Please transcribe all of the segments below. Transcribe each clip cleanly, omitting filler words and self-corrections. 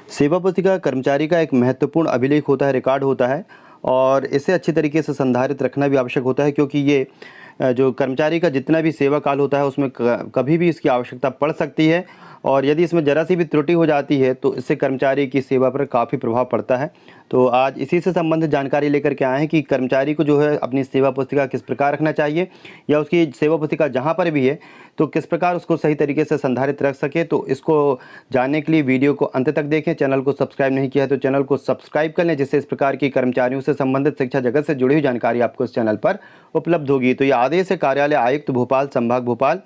सेवा पुस्तिका कर्मचारी का एक महत्वपूर्ण अभिलेख होता है, रिकॉर्ड होता है और इसे अच्छी तरीके से संधारित रखना भी आवश्यक होता है, क्योंकि ये जो कर्मचारी का जितना भी सेवा काल होता है उसमें कभी भी इसकी आवश्यकता पड़ सकती है और यदि इसमें ज़रा सी भी त्रुटि हो जाती है तो इससे कर्मचारी की सेवा पर काफ़ी प्रभाव पड़ता है। तो आज इसी से संबंधित जानकारी लेकर के आए हैं कि कर्मचारी को जो है अपनी सेवा पुस्तिका किस प्रकार रखना चाहिए या उसकी सेवा पुस्तिका जहाँ पर भी है तो किस प्रकार उसको सही तरीके से संधारित रख सके। तो इसको जानने के लिए वीडियो को अंत तक देखें। चैनल को सब्सक्राइब नहीं किया है तो चैनल को सब्सक्राइब कर लें, जिससे इस प्रकार की कर्मचारियों से संबंधित शिक्षा जगत से जुड़ी हुई जानकारी आपको इस चैनल पर उपलब्ध होगी। तो ये आदेश है कार्यालय आयुक्त भोपाल संभाग भोपाल,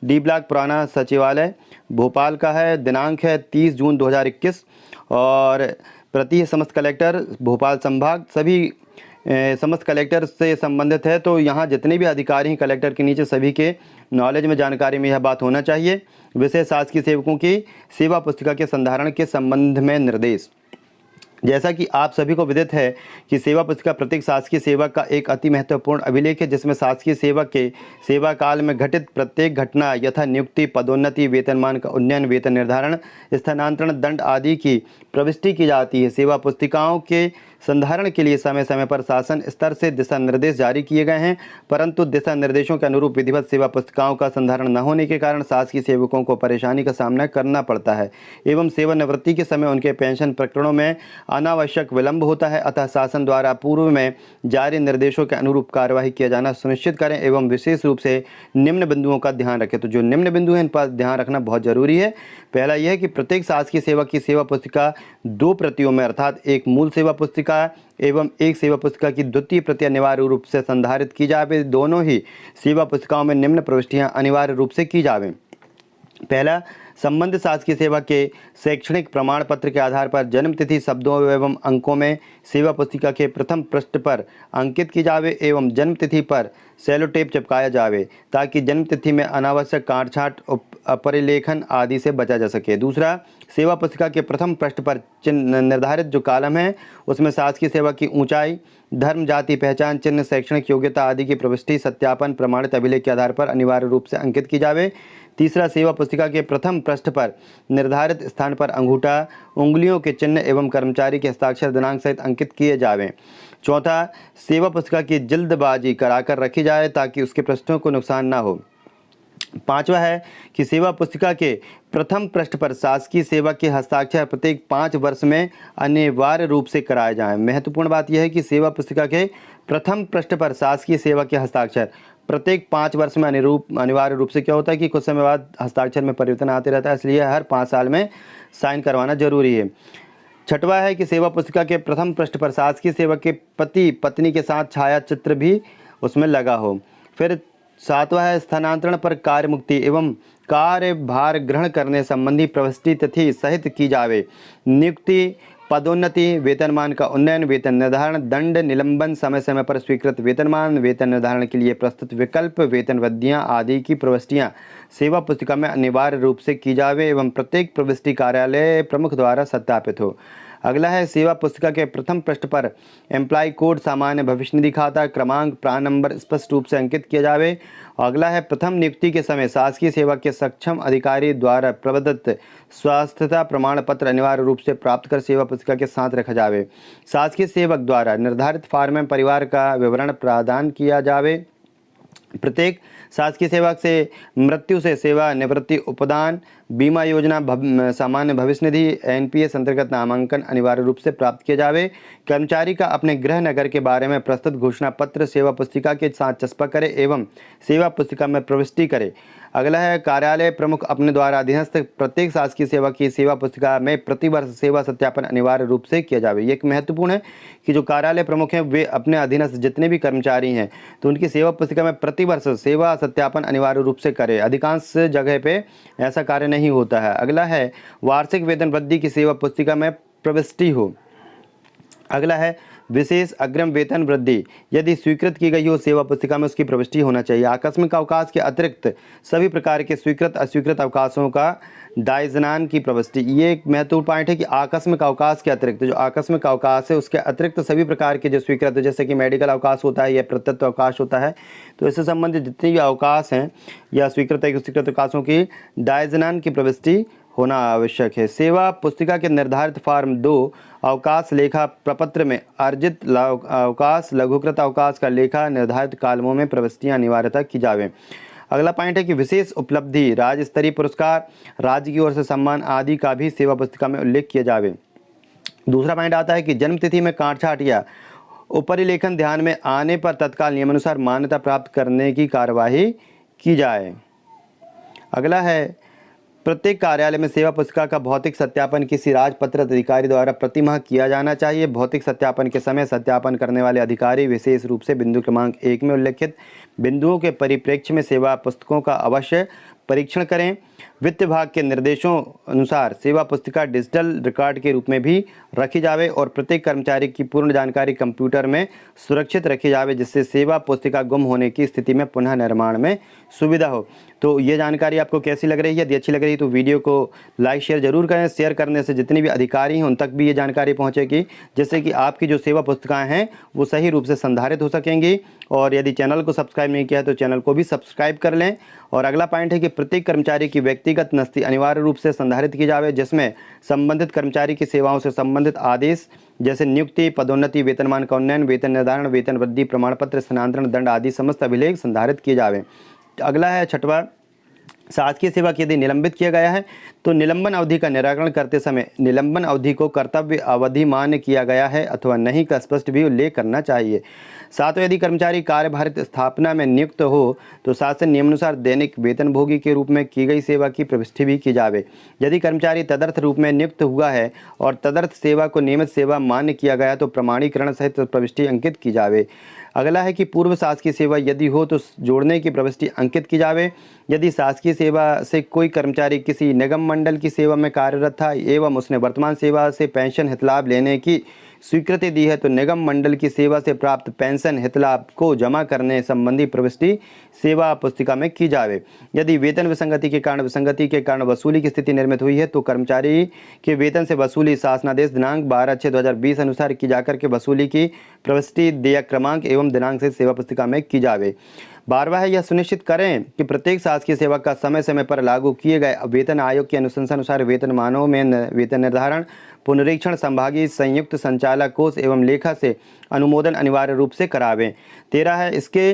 डी ब्लॉक पुराना सचिवालय भोपाल का है। दिनांक है 30 जून 2021 और प्रति है समस्त कलेक्टर भोपाल संभाग। सभी समस्त कलेक्टर से संबंधित है, तो यहाँ जितने भी अधिकारी हैं कलेक्टर के नीचे सभी के नॉलेज में जानकारी में यह बात होना चाहिए। विशेष शासकीय सेवकों की सेवा पुस्तिका के संधारण के संबंध में निर्देश। जैसा कि आप सभी को विदित है कि सेवा पुस्तिका प्रत्येक शासकीय सेवक का एक अति महत्वपूर्ण अभिलेख है, जिसमें शासकीय सेवक के सेवा काल में घटित प्रत्येक घटना यथा नियुक्ति, पदोन्नति, वेतनमान का उन्नयन, वेतन निर्धारण, स्थानांतरण, दंड आदि की प्रविष्टि की जाती है। सेवा पुस्तिकाओं के संधारण के लिए समय समय पर शासन स्तर से दिशा निर्देश जारी किए गए हैं, परंतु दिशा निर्देशों के अनुरूप विधिवत सेवा पुस्तिकाओं का संधारण न होने के कारण शासकीय सेवकों को परेशानी का सामना करना पड़ता है एवं सेवानिवृत्ति के समय उनके पेंशन प्रकरणों में अनावश्यक विलंब होता है। अतः शासन द्वारा पूर्व में जारी निर्देशों के अनुरूप कार्यवाही किया जाना सुनिश्चित करें एवं विशेष रूप से निम्न बिंदुओं का ध्यान रखें। तो जो निम्न बिंदु हैं इन पर ध्यान रखना बहुत जरूरी है। पहला यह है कि प्रत्येक शासकीय सेवक की सेवा पुस्तिका 2 प्रतियों में अर्थात एक मूल सेवा पुस्तिका एवं एक सेवा पुस्तिका की द्वितीय प्रति अनिवार्य रूप से संधारित की जावे। दोनों ही सेवा पुस्तिकाओं में निम्न प्रविष्टियां अनिवार्य रूप से की जावें। पहला, संबंधित शासकीय सेवा के शैक्षणिक प्रमाण पत्र के आधार पर जन्म तिथि शब्दों एवं अंकों में सेवा पुस्तिका के प्रथम पृष्ठ पर अंकित की जावे एवं जन्म तिथि पर सेलो टेप चिपकाया जावे, ताकि जन्म तिथि में अनावश्यक काटछांट, अपरिलेखन आदि से बचा जा सके। दूसरा, सेवा पुस्तिका के प्रथम पृष्ठ पर चिन्ह निर्धारित जो कॉलम है उसमें शासकीय सेवा की ऊंचाई, धर्म, जाति, पहचान चिन्ह, शैक्षणिक योग्यता आदि की प्रविष्टि सत्यापन प्रमाणित अभिलेख के आधार पर अनिवार्य रूप से अंकित की जावे। तीसरा, सेवा पुस्तिका के प्रथम पृष्ठ पर निर्धारित स्थान पर अंगूठा, उंगलियों के चिन्ह एवं कर्मचारी के हस्ताक्षर दिनांक सहित अंकित किए जावें। चौथा, सेवा पुस्तिका की जल्दबाजी कराकर रखी जाए ताकि उसके पृष्ठों को नुकसान ना हो। पांचवा है कि सेवा पुस्तिका के प्रथम पृष्ठ पर शासकीय सेवक के हस्ताक्षर प्रत्येक 5 वर्ष में अनिवार्य रूप से कराए जाएं। महत्वपूर्ण बात यह है कि सेवा पुस्तिका के प्रथम पृष्ठ पर शासकीय सेवक के हस्ताक्षर प्रत्येक 5 वर्ष में अनिवार्य रूप से क्या होता है कि कुछ समय बाद हस्ताक्षर में परिवर्तन आते रहता है, इसलिए हर 5 साल में साइन करवाना जरूरी है। छठवा है कि सेवा पुस्तिका के प्रथम पृष्ठ पर शासकीय सेवक के पति पत्नी के साथ छाया चित्र भी उसमें लगा हो। फिर सातवां है, स्थानांतरण पर कार्य मुक्ति एवं कार्यभार ग्रहण करने संबंधी प्रविष्टि तिथि सहित की जावे। नियुक्ति, पदोन्नति, वेतनमान का उन्नयन, वेतन निर्धारण, दंड, निलंबन, समय समय पर स्वीकृत वेतनमान, वेतन निर्धारण के लिए प्रस्तुत विकल्प, वेतन वृद्धियां आदि की प्रविष्टियां सेवा पुस्तिका में अनिवार्य रूप से की जावे एवं प्रत्येक प्रविष्टि कार्यालय प्रमुख द्वारा सत्यापित हो। अगला है, सेवा पुस्तिका के प्रथम पृष्ठ पर एम्प्लॉय कोड, सामान्य भविष्य निधि खाता क्रमांक, प्रान नंबर स्पष्ट रूप से अंकित किया जावे। अगला है, प्रथम नियुक्ति के समय शासकीय सेवा के सक्षम अधिकारी द्वारा प्रदत्त स्वास्थ्यता प्रमाण पत्र अनिवार्य रूप से प्राप्त कर सेवा पुस्तिका के साथ रखा जावे। शासकीय सेवक द्वारा निर्धारित फॉर्म में परिवार का विवरण प्रदान किया जावे। प्रत्येक शासकीय सेवक से मृत्यु से सेवा निवृत्ति उपदान, बीमा योजना, सामान्य भविष्य निधि, एनपीएस अंतर्गत नामांकन अनिवार्य रूप से प्राप्त किया जावे। कर्मचारी का अपने गृह नगर के बारे में प्रस्तुत घोषणा पत्र सेवा पुस्तिका के साथ चस्पा करे एवं सेवा पुस्तिका में प्रविष्टि करे। अगला है, कार्यालय प्रमुख अपने द्वारा अधीनस्थ प्रत्येक शासकीय सेवा की सेवा पुस्तिका में प्रतिवर्ष सेवा सत्यापन अनिवार्य रूप से किया जावे। ये एक महत्वपूर्ण है कि जो कार्यालय प्रमुख हैं वे अपने अधीनस्थ जितने भी कर्मचारी हैं तो उनकी सेवा पुस्तिका में प्रतिवर्ष सेवा सत्यापन अनिवार्य रूप से करें। अधिकांश जगह पे ऐसा कार्य नहीं होता है। अगला है, वार्षिक वेतन वृद्धि की सेवा पुस्तिका में प्रविष्टि हो। अगला है, विशेष अग्रिम वेतन वृद्धि यदि स्वीकृत की गई हो सेवा पुस्तिका में उसकी प्रविष्टि होना चाहिए। आकस्मिक अवकाश के अतिरिक्त सभी प्रकार के स्वीकृत अस्वीकृत अवकाशों का डायजनान की प्रविष्टि। ये एक महत्वपूर्ण पॉइंट है कि आकस्मिक अवकाश के अतिरिक्त जो आकस्मिक अवकाश है उसके अतिरिक्त सभी प्रकार के जो स्वीकृत, जैसे कि मेडिकल अवकाश होता है या प्रत्यत्व अवकाश होता है, तो इससे संबंधित जितने भी अवकाश हैं या स्वीकृत अस्वीकृत अवकाशों की डायजनान की प्रविष्टि होना आवश्यक है। सेवा पुस्तिका के निर्धारित फॉर्म 2 अवकाश लेखा प्रपत्र में अर्जित अवकाश लघुकृत अवकाश का लेखा निर्धारित कालमों में प्रविष्टियां अनिवार्यतः की जावे। अगला पॉइंट है कि विशेष उपलब्धि, राज्य स्तरीय पुरस्कार, राज्य की ओर से सम्मान आदि का भी सेवा पुस्तिका में उल्लेख किया जावे। दूसरा पॉइंट आता है कि जन्मतिथि में काटछांट या उपरिलेखन ध्यान में आने पर तत्काल नियमानुसार मान्यता प्राप्त करने की कार्यवाही की जाए। अगला है प्रत्येक कार्यालय में सेवा पुस्तिका का भौतिक सत्यापन किसी राजपत्रित अधिकारी द्वारा प्रतिमाह किया जाना चाहिए। भौतिक सत्यापन के समय सत्यापन करने वाले अधिकारी विशेष रूप से बिंदु क्रमांक 1 में उल्लेखित बिंदुओं के परिप्रेक्ष्य में सेवा पुस्तकों का अवश्य परीक्षण करें। वित्त विभाग के निर्देशों अनुसार सेवा पुस्तिका डिजिटल रिकॉर्ड के रूप में भी रखी जावे और प्रत्येक कर्मचारी की पूर्ण जानकारी कंप्यूटर में सुरक्षित रखी जावे, जिससे सेवा पुस्तिका गुम होने की स्थिति में पुनः निर्माण में सुविधा हो। तो ये जानकारी आपको कैसी लग रही है? यदि अच्छी लग रही है तो वीडियो को लाइक शेयर जरूर करें। शेयर करने से जितने भी अधिकारी हैं उन तक भी ये जानकारी पहुंचेगी, जिससे कि आपकी जो सेवा पुस्तिकाएं हैं वो सही रूप से संधारित हो सकेंगी। और यदि चैनल को सब्सक्राइब नहीं किया है तो चैनल को भी सब्सक्राइब कर लें। और अगला पॉइंट है कि प्रत्येक कर्मचारी की व्यक्तिगत नस्ती अनिवार्य रूप से संधारित की जावे, जिसमें संबंधित कर्मचारी की सेवाओं से संबंधित आदेश जैसे नियुक्ति, पदोन्नति, वेतनमान का उन्नयन, वेतन निर्धारण, वेतन वृद्धि प्रमाण पत्र, स्थानांतरण, दंड आदि समस्त अभिलेख संधारित किए जावे। अगला है छठवां, शासकीय सेवक यदि निलंबित किया गया है तो निलंबन अवधि का निराकरण करते समय निलंबन अवधि को कर्तव्य अवधि मान्य किया गया है अथवा नहीं का स्पष्ट भी उल्लेख करना चाहिए। सातवें, यदि कर्मचारी कार्यभारित स्थापना में नियुक्त हो तो शासन नियमानुसार दैनिक वेतनभोगी के रूप में की गई सेवा की प्रविष्टि भी की जावे। यदि कर्मचारी तदर्थ रूप में नियुक्त हुआ है और तदर्थ सेवा को नियमित सेवा मान्य किया गया तो प्रमाणीकरण सहित प्रविष्टि अंकित की जावे। अगला है कि पूर्व शासकीय सेवा यदि हो तो जोड़ने की प्रविष्टि अंकित की जावे। यदि शासकीय सेवा से कोई कर्मचारी किसी निगम मंडल की सेवा में कार्यरत था एवं उसने वर्तमान सेवा से पेंशन हितलाभ लेने की स्वीकृति दी है तो निगम मंडल की सेवा से प्राप्त पेंशन हितलाभ को जमा करने संबंधी प्रविष्टि सेवा पुस्तिका में की जावे। यदि वेतन विसंगति के कारण वसूली की स्थिति निर्मित हुई है तो कर्मचारी के वेतन से वसूली शासनादेश दिनांक 12/6/2020 अनुसार की जाकर के वसूली की प्रविष्टि देयक क्रमांक एवं दिनांक से सेवा पुस्तिका में की जावे। 12वां है, यह सुनिश्चित करें कि प्रत्येक शासकीय सेवा का समय समय पर लागू किए गए वेतन आयोग की अनुशंसा अनुसार वेतनमानों में वेतन निर्धारण, पुनरीक्षण संभागीय संयुक्त संचालक कोष एवं लेखा से अनुमोदन अनिवार्य रूप से करावें। 13 है, इसके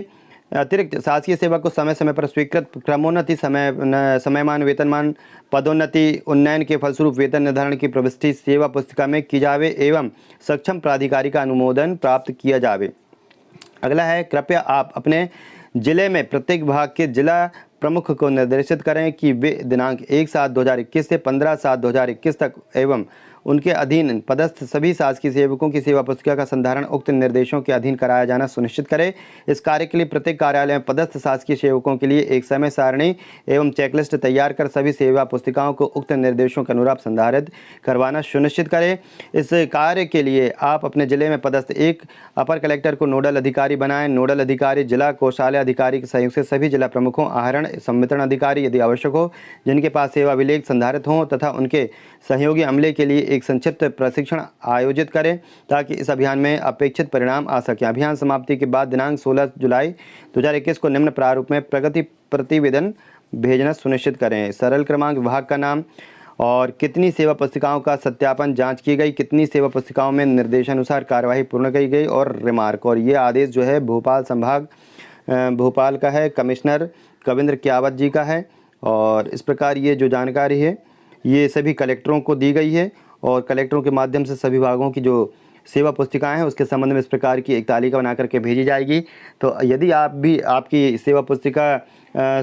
अतिरिक्त शासकीय सेवा को समय समय पर स्वीकृत क्रमोन्नति, समयमान, वेतनमान, पदोन्नति, उन्नयन के फलस्वरूप वेतन निर्धारण की प्रविष्टि सेवा पुस्तिका में की जावे एवं सक्षम प्राधिकारी का अनुमोदन प्राप्त किया जावे। अगला है, कृपया आप अपने जिले में प्रत्येक विभाग के जिला प्रमुख को निर्देशित करें कि वे दिनांक 1/7/2021 से 15/7/2021 तक एवं उनके अधीन पदस्थ सभी शासकीय सेवकों की सेवा पुस्तिका का संधारण उक्त निर्देशों के अधीन कराया जाना सुनिश्चित करें। इस कार्य के लिए प्रत्येक कार्यालय में पदस्थ शासकीय सेवकों के लिए एक समय सारणी एवं चेकलिस्ट तैयार कर सभी सेवा पुस्तिकाओं को उक्त निर्देशों के अनुरूप संधारित करवाना सुनिश्चित करें। इस कार्य के लिए आप अपने जिले में पदस्थ एक अपर कलेक्टर को नोडल अधिकारी बनाएं। नोडल अधिकारी जिला कोषालय अधिकारी के सहयोग से सभी जिला प्रमुखों, आहरण संवितरण अधिकारी यदि आवश्यक हो जिनके पास सेवा अभिलेख संधारित हों तथा उनके सहयोगी अमले के लिए एक संक्षिप्त प्रशिक्षण आयोजित करें ताकि इस अभियान में अपेक्षित परिणाम आ सके। अभियान समाप्ति के बाद दिनांक 16 जुलाई 2021 को निम्न प्रारूप में प्रगति प्रतिवेदन भेजना सुनिश्चित करें। सरल क्रमांक, विभाग का नाम और कितनी सेवा पुस्तिकाओं का सत्यापन जांच की गई, कितनी सेवा पुस्तिकाओं में निर्देशानुसार कार्यवाही पूर्ण की गई और रिमार्क। और ये आदेश जो है भोपाल संभाग भोपाल का है, कमिश्नर कविंद्र कियावत जी का है। और इस प्रकार ये जो जानकारी है ये सभी कलेक्टरों को दी गई है और कलेक्टरों के माध्यम से सभी विभागों की जो सेवा पुस्तिकाएं हैं उसके संबंध में इस प्रकार की एक तालिका बना करके भेजी जाएगी। तो यदि आप भी आपकी सेवा पुस्तिका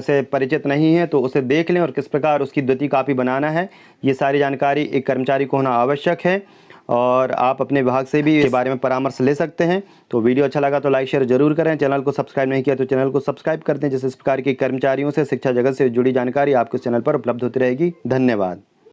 से परिचित नहीं है तो उसे देख लें और किस प्रकार उसकी द्वितीय कॉपी बनाना है, ये सारी जानकारी एक कर्मचारी को होना आवश्यक है। और आप अपने विभाग से भी इस बारे में परामर्श ले सकते हैं। तो वीडियो अच्छा लगा तो लाइक शेयर जरूर करें। चैनल को सब्सक्राइब नहीं किया तो चैनल को सब्सक्राइब कर दें, जिससे इस प्रकार की कर्मचारियों से शिक्षा जगत से जुड़ी जानकारी आपके चैनल पर उपलब्ध होती रहेगी। धन्यवाद।